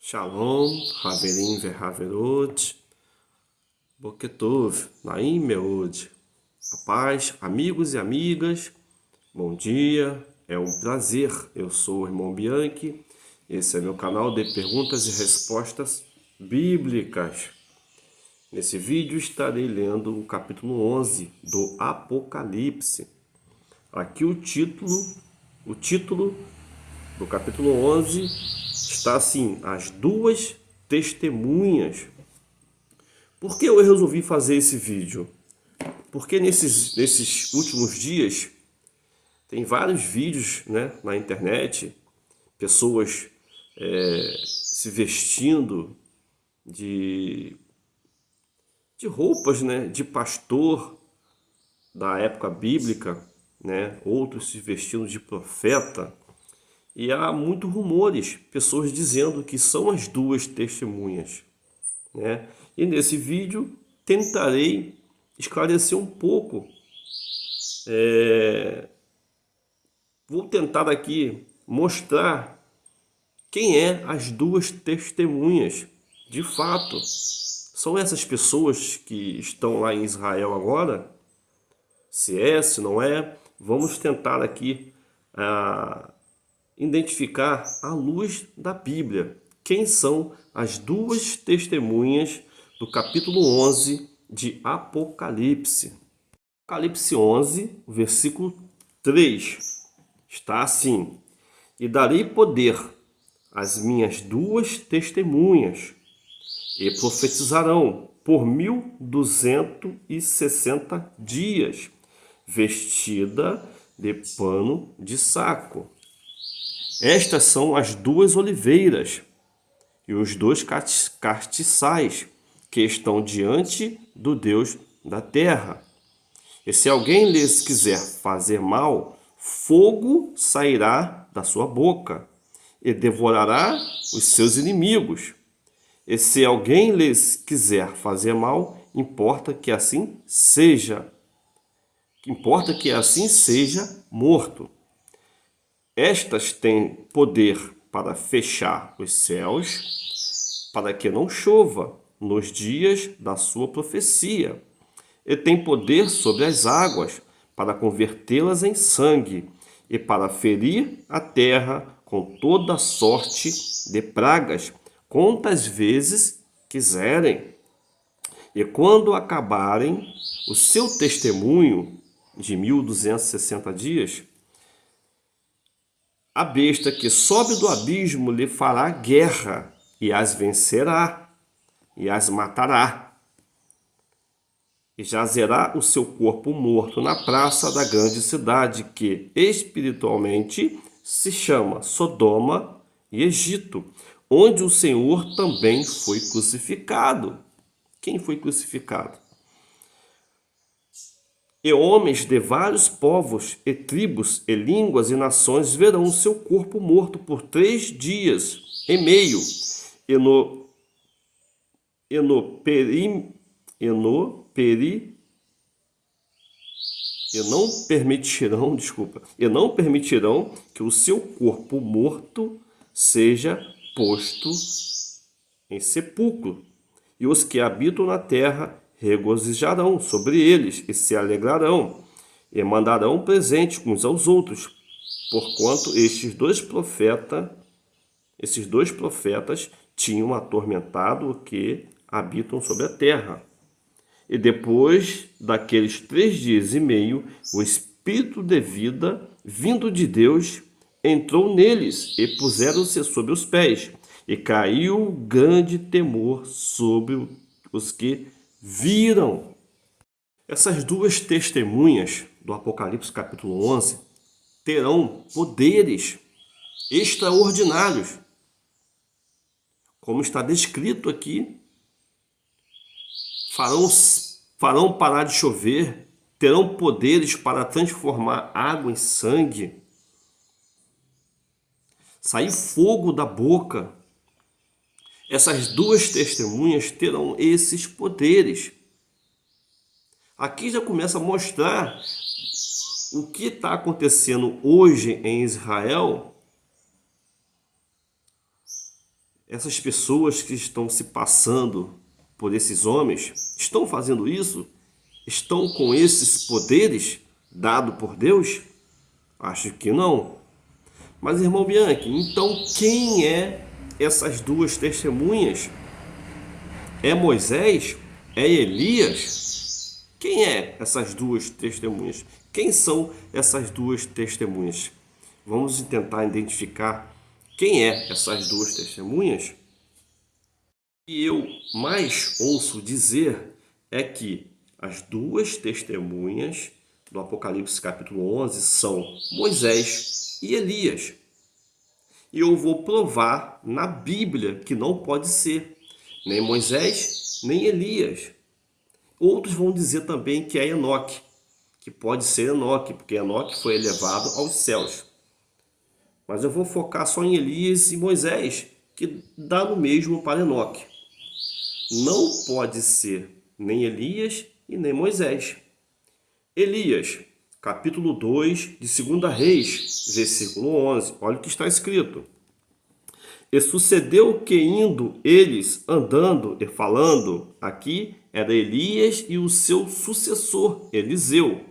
Shalom, Haverim Verhaverot, Boketov, Naim Meod. A paz, amigos e amigas, bom dia, é um prazer. Eu sou o irmão Bianchi, esse é meu canal de perguntas e respostas bíblicas. Nesse vídeo estarei lendo o capítulo 11 do Apocalipse. Aqui o título do capítulo 11 está assim: as duas testemunhas. Por que eu resolvi fazer esse vídeo? Porque nesses últimos dias tem vários vídeos, né, na internet, pessoas se vestindo de roupas, né, de pastor da época bíblica, né, outros se vestindo de profeta. E há muitos rumores, pessoas dizendo que são as duas testemunhas, né? E nesse vídeo tentarei esclarecer um pouco. Vou tentar aqui mostrar quem é as duas testemunhas. De fato, são essas pessoas que estão lá em Israel agora? Se não é, vamos tentar aqui identificar à luz da Bíblia quem são as duas testemunhas do capítulo 11 de Apocalipse. Apocalipse 11, versículo 3, está assim: e darei poder às minhas duas testemunhas, e profetizarão por 1260 dias, vestida de pano de saco. Estas são as duas oliveiras e os dois castiçais que estão diante do Deus da terra. E se alguém lhes quiser fazer mal, fogo sairá da sua boca e devorará os seus inimigos. E se alguém lhes quiser fazer mal, importa que assim seja morto. Estas têm poder para fechar os céus, para que não chova nos dias da sua profecia. E tem poder sobre as águas, para convertê-las em sangue, e para ferir a terra com toda sorte de pragas, quantas vezes quiserem. E quando acabarem o seu testemunho de 1260 dias, a besta que sobe do abismo lhe fará guerra, e as vencerá, e as matará. E jazerá o seu corpo morto na praça da grande cidade, que espiritualmente se chama Sodoma e Egito, onde o Senhor também foi crucificado. Quem foi crucificado? E homens de vários povos, e tribos, e línguas, e nações verão o seu corpo morto por 3 dias e meio, e não permitirão que o seu corpo morto seja posto em sepulcro. E os que habitam na terra regozijarão sobre eles e se alegrarão, e mandarão presentes uns aos outros, porquanto esses dois profetas tinham atormentado os que habitam sobre a terra. E depois daqueles 3 dias e meio, o Espírito de vida, vindo de Deus, entrou neles, e puseram-se sobre os pés, e caiu grande temor sobre os que viram. Essas duas testemunhas do Apocalipse capítulo 11 terão poderes extraordinários, como está descrito aqui. Farão parar de chover, terão poderes para transformar água em sangue, sair fogo da boca. Essas duas testemunhas terão esses poderes. Aqui já começa a mostrar o que está acontecendo hoje em Israel essas pessoas que estão se passando por esses homens estão fazendo isso? Estão com esses poderes dados por Deus? Acho que não. Mas, irmão Bianchi, então quem é essas duas testemunhas? É Moisés? É Elias? Quem é essas duas testemunhas? Quem são essas duas testemunhas? Vamos tentar identificar quem é essas duas testemunhas? E eu mais ouço dizer é que as duas testemunhas do Apocalipse capítulo 11 são Moisés e Elias. E eu vou provar na Bíblia que não pode ser nem Moisés, nem Elias. Outros vão dizer também que é Enoque, que pode ser Enoque, porque Enoque foi elevado aos céus. Mas eu vou focar só em Elias e Moisés, que dá no mesmo para Enoque. Não pode ser nem Elias e nem Moisés. Elias, capítulo 2 de 2 Reis, versículo 11. Olha o que está escrito. E sucedeu que indo eles andando e falando, aqui era Elias e o seu sucessor, Eliseu.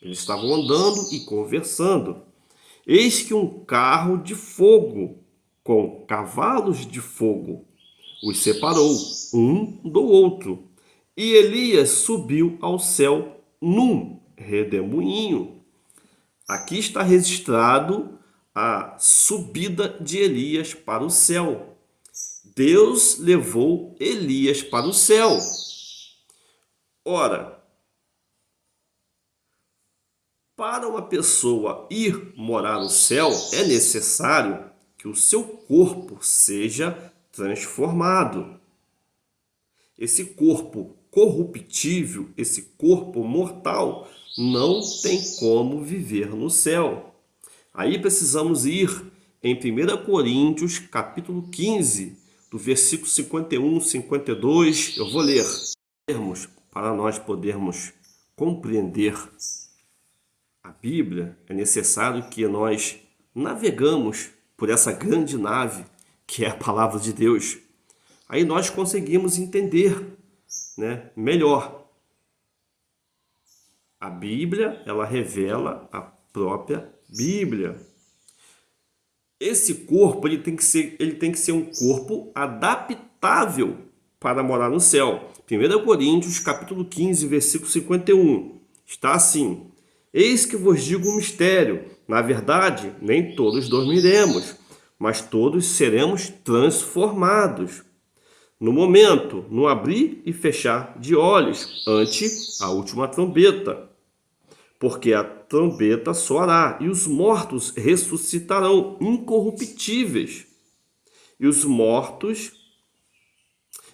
Eles estavam andando e conversando. Eis que um carro de fogo, com cavalos de fogo, os separou um do outro. E Elias subiu ao céu num redemoinho. Aqui está registrado a subida de Elias para o céu. Deus levou Elias para o céu. Ora, para uma pessoa ir morar no céu, é necessário que o seu corpo seja transformado. Esse corpo corruptível, esse corpo mortal, não tem como viver no céu. Aí precisamos ir em 1 Coríntios, capítulo 15, do versículo 51, 52. Eu vou ler. Para nós podermos compreender a Bíblia, é necessário que nós navegamos por essa grande nave que é a palavra de Deus. Aí nós conseguimos entender, né, melhor. A Bíblia, ela revela a própria Bíblia. Esse corpo ele tem que ser um corpo adaptável para morar no céu. 1 Coríntios, capítulo 15, versículo 51. Está assim: Eis que vos digo um mistério. Na verdade, nem todos dormiremos, mas todos seremos transformados. No momento, no abrir e fechar de olhos, ante a última trombeta. Porque a trombeta soará, e os mortos ressuscitarão incorruptíveis. E os mortos,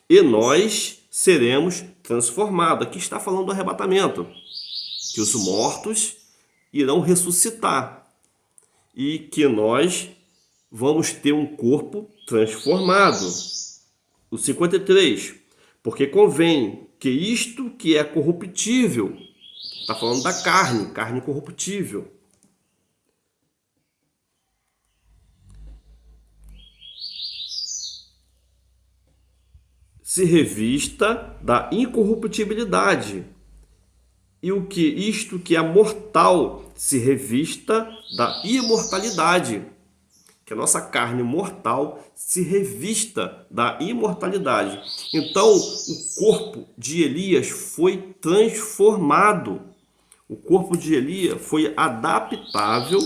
e nós seremos transformados. Aqui está falando do arrebatamento. Que os mortos irão ressuscitar. E que nós vamos ter um corpo transformado. O 53. Porque convém que isto que é corruptível, está falando da carne, carne corruptível, se revista da incorruptibilidade. E o que isto que é mortal se revista da imortalidade. Que a nossa carne mortal se revista da imortalidade. Então, o corpo de Elias foi transformado. O corpo de Elias foi adaptável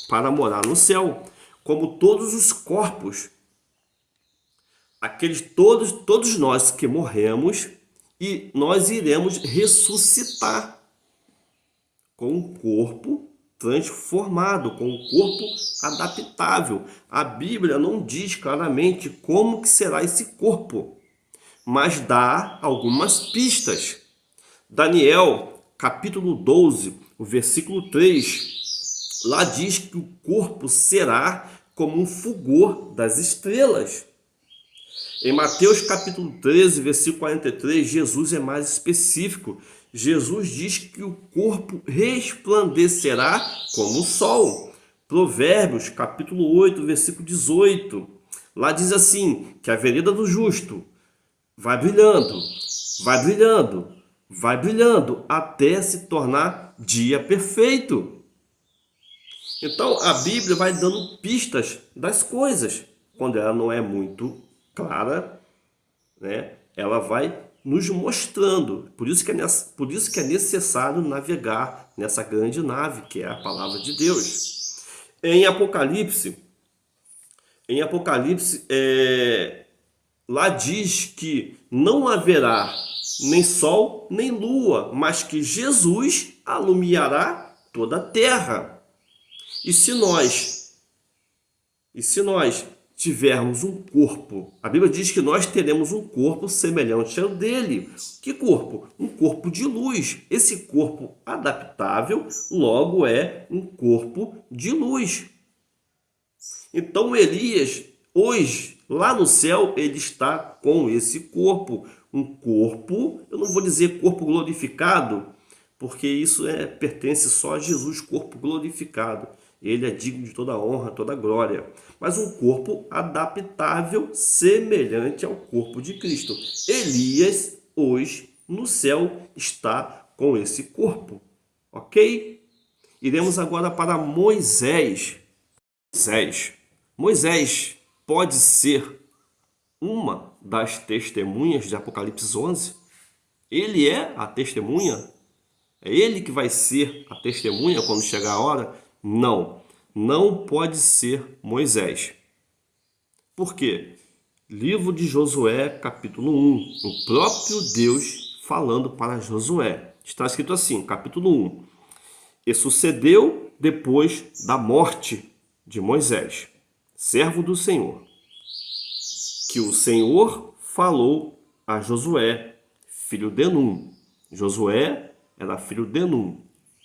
para morar no céu, como todos os corpos. Todos nós que morremos, e nós iremos ressuscitar com um corpo transformado, com um corpo adaptável. A Bíblia não diz claramente como que será esse corpo, mas dá algumas pistas. Daniel, capítulo 12, o versículo 3, lá diz que o corpo será como um fulgor das estrelas. Em Mateus capítulo 13, versículo 43, Jesus é mais específico. Jesus diz que o corpo resplandecerá como o sol. Provérbios capítulo 8, versículo 18. Lá diz assim, que a vereda do justo vai brilhando, vai brilhando, vai brilhando, até se tornar dia perfeito. Então, a Bíblia vai dando pistas das coisas. Quando ela não é muito clara, né? Ela vai nos mostrando. Por isso que é necessário navegar nessa grande nave, que é a palavra de Deus. Em Apocalipse, lá diz que não haverá nem sol nem lua, mas que Jesus alumiará toda a terra. E se nós tivermos um corpo, a Bíblia diz que nós teremos um corpo semelhante ao dele. Que corpo? Um corpo de luz. Esse corpo adaptável, logo é um corpo de luz. Então Elias, hoje, lá no céu, ele está com esse corpo. Um corpo, eu não vou dizer corpo glorificado, porque isso pertence só a Jesus, corpo glorificado. Ele é digno de toda honra, toda glória. Mas um corpo adaptável, semelhante ao corpo de Cristo. Elias, hoje, no céu, está com esse corpo. Ok? Iremos agora para Moisés. Moisés pode ser uma das testemunhas de Apocalipse 11? Ele é a testemunha? É ele que vai ser a testemunha quando chegar a hora? Não, não pode ser Moisés. Por quê? Livro de Josué, capítulo 1. O próprio Deus falando para Josué. Está escrito assim, capítulo 1. E sucedeu depois da morte de Moisés, servo do Senhor, que o Senhor falou a Josué, filho de Num. Josué era filho de Num.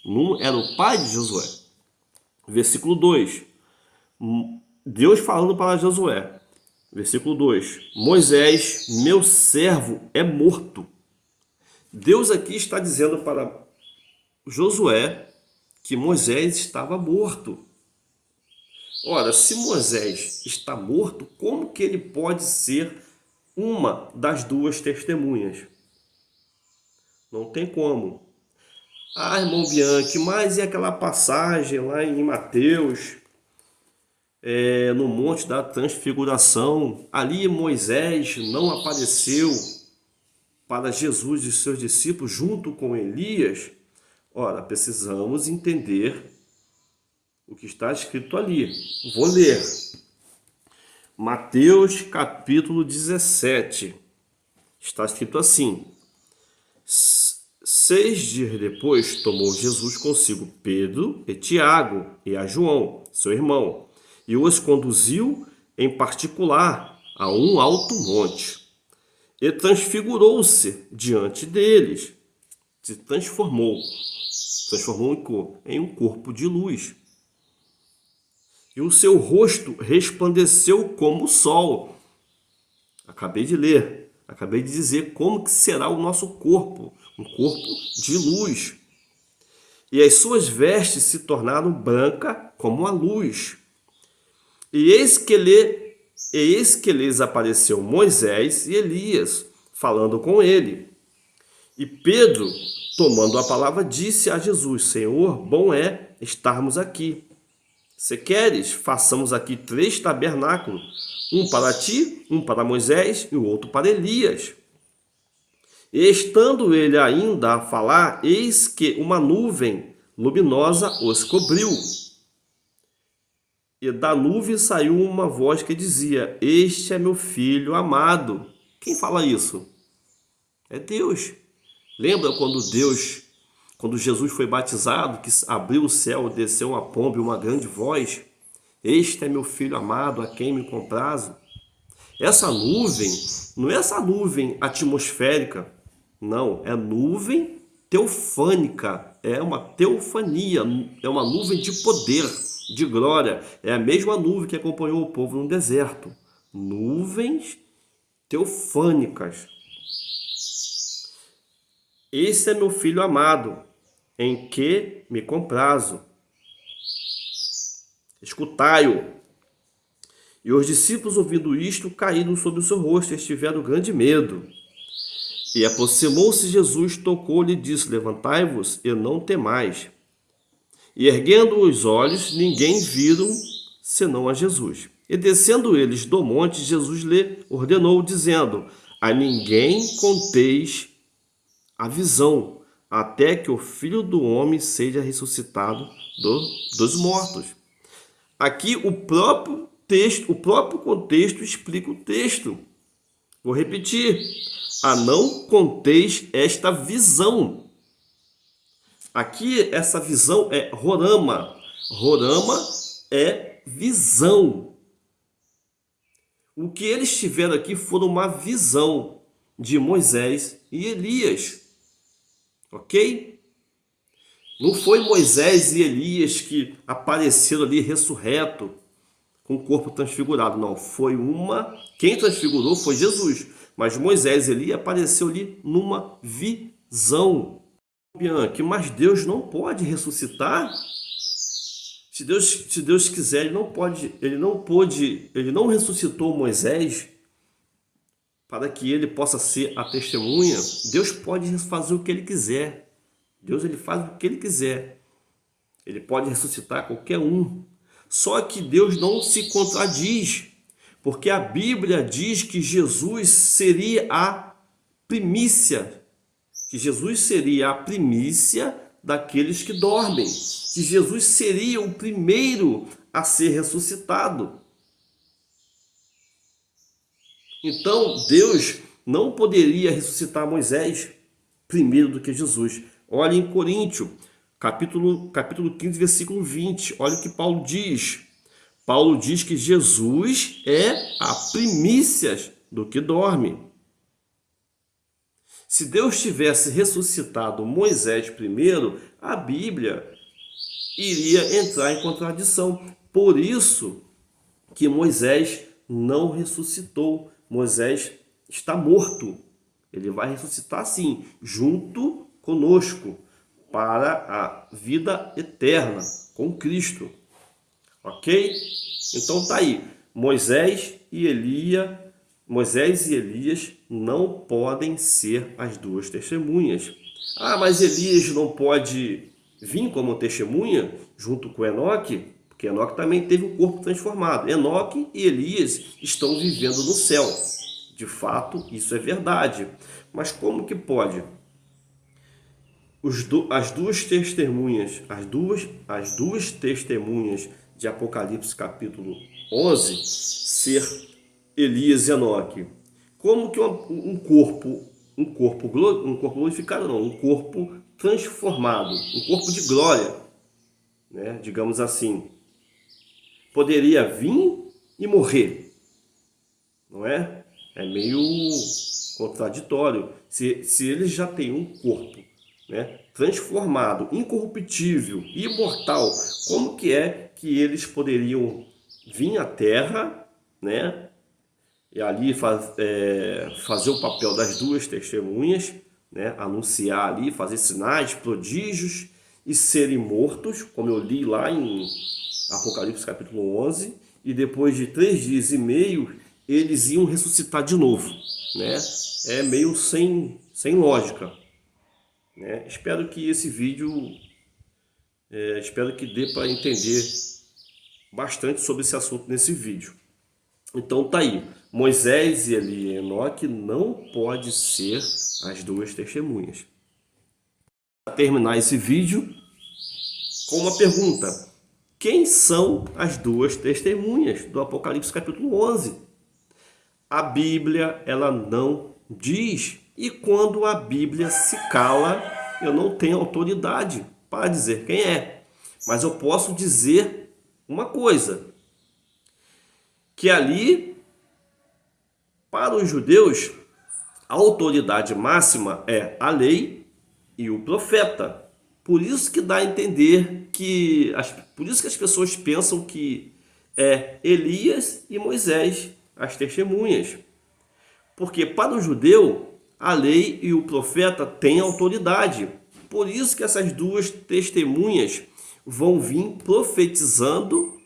Num era o pai de Josué. Versículo 2. Deus falando para Josué. Versículo 2. Moisés, meu servo, é morto. Deus aqui está dizendo para Josué que Moisés estava morto. Ora, se Moisés está morto, como que ele pode ser uma das duas testemunhas? Não tem como. Ah, irmão Bianchi, mas e aquela passagem lá em Mateus, no Monte da Transfiguração? Ali Moisés não apareceu para Jesus e seus discípulos junto com Elias? Ora, precisamos entender o que está escrito ali. Vou ler. Mateus capítulo 17. Está escrito assim: 6 dias depois tomou Jesus consigo Pedro e Tiago e a João, seu irmão, e os conduziu em particular a um alto monte. E transfigurou-se diante deles. Se transformou em um corpo de luz. E o seu rosto resplandeceu como o sol. Acabei de ler, acabei de dizer como que será o nosso corpo, um corpo de luz. E as suas vestes se tornaram brancas como a luz. E eis que lhes apareceu Moisés e Elias, falando com ele. E Pedro, tomando a palavra, disse a Jesus: Senhor, bom é estarmos aqui. Se queres, façamos aqui 3 tabernáculos, um para ti, um para Moisés e o outro para Elias. E estando ele ainda a falar, eis que uma nuvem luminosa os cobriu. E da nuvem saiu uma voz que dizia: Este é meu filho amado. Quem fala isso? É Deus. Lembra quando Jesus foi batizado, que abriu o céu, desceu uma pomba e uma grande voz? Este é meu filho amado, a quem me comprazo. Essa nuvem, não é essa nuvem atmosférica, não, é nuvem teofânica, é uma teofania, é uma nuvem de poder, de glória. É a mesma nuvem que acompanhou o povo no deserto. Nuvens teofânicas. Esse é meu filho amado, em que me comprazo. Escutai-o. E os discípulos, ouvindo isto, caíram sobre o seu rosto e estiveram grande medo. E aproximou-se Jesus, tocou-lhe e disse: levantai-vos e não temais. E erguendo os olhos, ninguém viram senão a Jesus. E descendo eles do monte, Jesus lhe ordenou, dizendo: a ninguém conteis a visão, até que o Filho do Homem seja ressuscitado dos mortos. Aqui o próprio contexto explica o texto. Vou repetir: a não conteis esta visão. Aqui essa visão é Rorama. Rorama é visão. O que eles tiveram aqui foi uma visão de Moisés e Elias. Ok? Não foi Moisés e Elias que apareceram ali ressurreto com o corpo transfigurado. Não, foi quem transfigurou foi Jesus. Mas Moisés e Elias apareceu ali numa visão. Bianchi, mas Deus não pode ressuscitar? Se Deus quiser, ele não ressuscitou Moisés para que ele possa ser a testemunha. Deus pode fazer o que ele quiser. Deus, ele faz o que ele quiser. Ele pode ressuscitar qualquer um. Só que Deus não se contradiz, porque a Bíblia diz que Jesus seria a primícia. Que Jesus seria a primícia daqueles que dormem. Que Jesus seria o primeiro a ser ressuscitado. Então, Deus não poderia ressuscitar Moisés primeiro do que Jesus. Olha em Coríntios, capítulo 15, versículo 20. Olha o que Paulo diz. Paulo diz que Jesus é a primícia do que dorme. Se Deus tivesse ressuscitado Moisés primeiro, a Bíblia iria entrar em contradição. Por isso que Moisés não ressuscitou. Moisés está morto. Ele vai ressuscitar sim, junto conosco, para a vida eterna, com Cristo. Ok? Então tá aí. Moisés e Elias não podem ser as duas testemunhas. Ah, mas Elias não pode vir como testemunha junto com Enoque? Porque Enoque também teve um corpo transformado. Enoque e Elias estão vivendo no céu. De fato, isso é verdade. Mas como que pode as duas testemunhas de Apocalipse capítulo 11 ser Elias e Enoque? Como que um corpo glorificado, não, um corpo transformado, um corpo de glória, né, digamos assim, poderia vir e morrer? Não é? É meio contraditório. Se eles já têm um corpo, né, transformado, incorruptível, imortal, como que é que eles poderiam vir à Terra, né, e ali fazer o papel das duas testemunhas, né, anunciar ali, fazer sinais, prodígios e serem mortos, como eu li lá em Apocalipse capítulo 11, e depois de 3 dias e meio eles iam ressuscitar de novo, né? É meio sem lógica, né? Espero que esse vídeo, espero que dê para entender bastante sobre esse assunto nesse vídeo. Então tá aí, Moisés e Enoque não pode ser as duas testemunhas. Para terminar esse vídeo com uma pergunta: quem são as duas testemunhas do Apocalipse capítulo 11? A Bíblia, ela não diz, e quando a Bíblia se cala, eu não tenho autoridade para dizer quem é. Mas eu posso dizer uma coisa, que ali, para os judeus, a autoridade máxima é a lei e o profeta. Por isso que dá a entender por isso que as pessoas pensam que é Elias e Moisés as testemunhas. Porque para o judeu, a lei e o profeta têm autoridade. Por isso que essas duas testemunhas vão vir profetizando.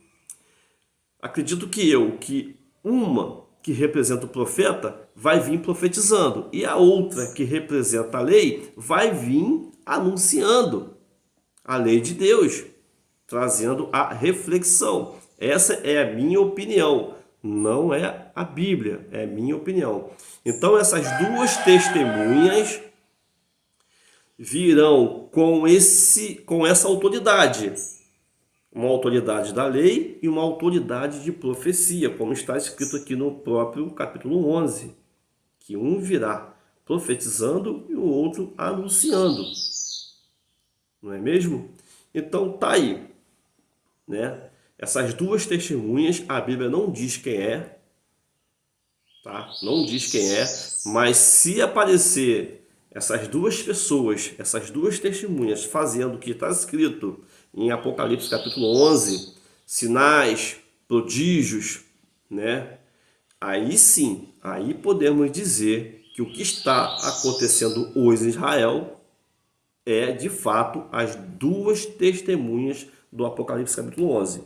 Acredito que uma que representa o profeta vai vir profetizando, e a outra que representa a lei vai vir anunciando a lei de Deus, trazendo a reflexão. Essa é a minha opinião, não é a Bíblia, é a minha opinião. Então essas duas testemunhas virão com essa autoridade, uma autoridade da lei e uma autoridade de profecia, como está escrito aqui no próprio capítulo 11, que um virá profetizando e o outro anunciando, não é mesmo? Então tá aí, né? Essas duas testemunhas, a Bíblia não diz quem é, tá? Não diz quem é, mas se aparecer essas duas pessoas, essas duas testemunhas fazendo o que está escrito em Apocalipse capítulo 11, sinais, prodígios, né? Aí sim, aí podemos dizer que o que está acontecendo hoje em Israel é de fato as duas testemunhas do Apocalipse capítulo 11.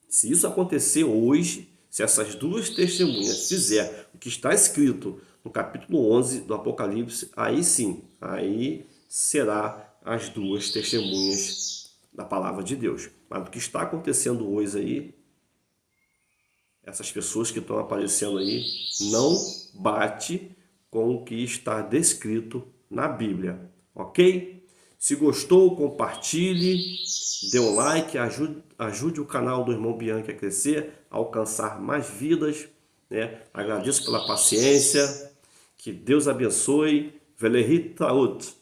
Se isso acontecer hoje, se essas duas testemunhas fizer o que está escrito no capítulo 11 do Apocalipse, aí sim, aí será as duas testemunhas da palavra de Deus. Mas o que está acontecendo hoje aí, essas pessoas que estão aparecendo aí, não bate com o que está descrito na Bíblia, ok? Se gostou, compartilhe, dê um like, ajude o canal do irmão Bianchi a crescer, a alcançar mais vidas, né? Agradeço pela paciência, que Deus abençoe. Velehi Traut.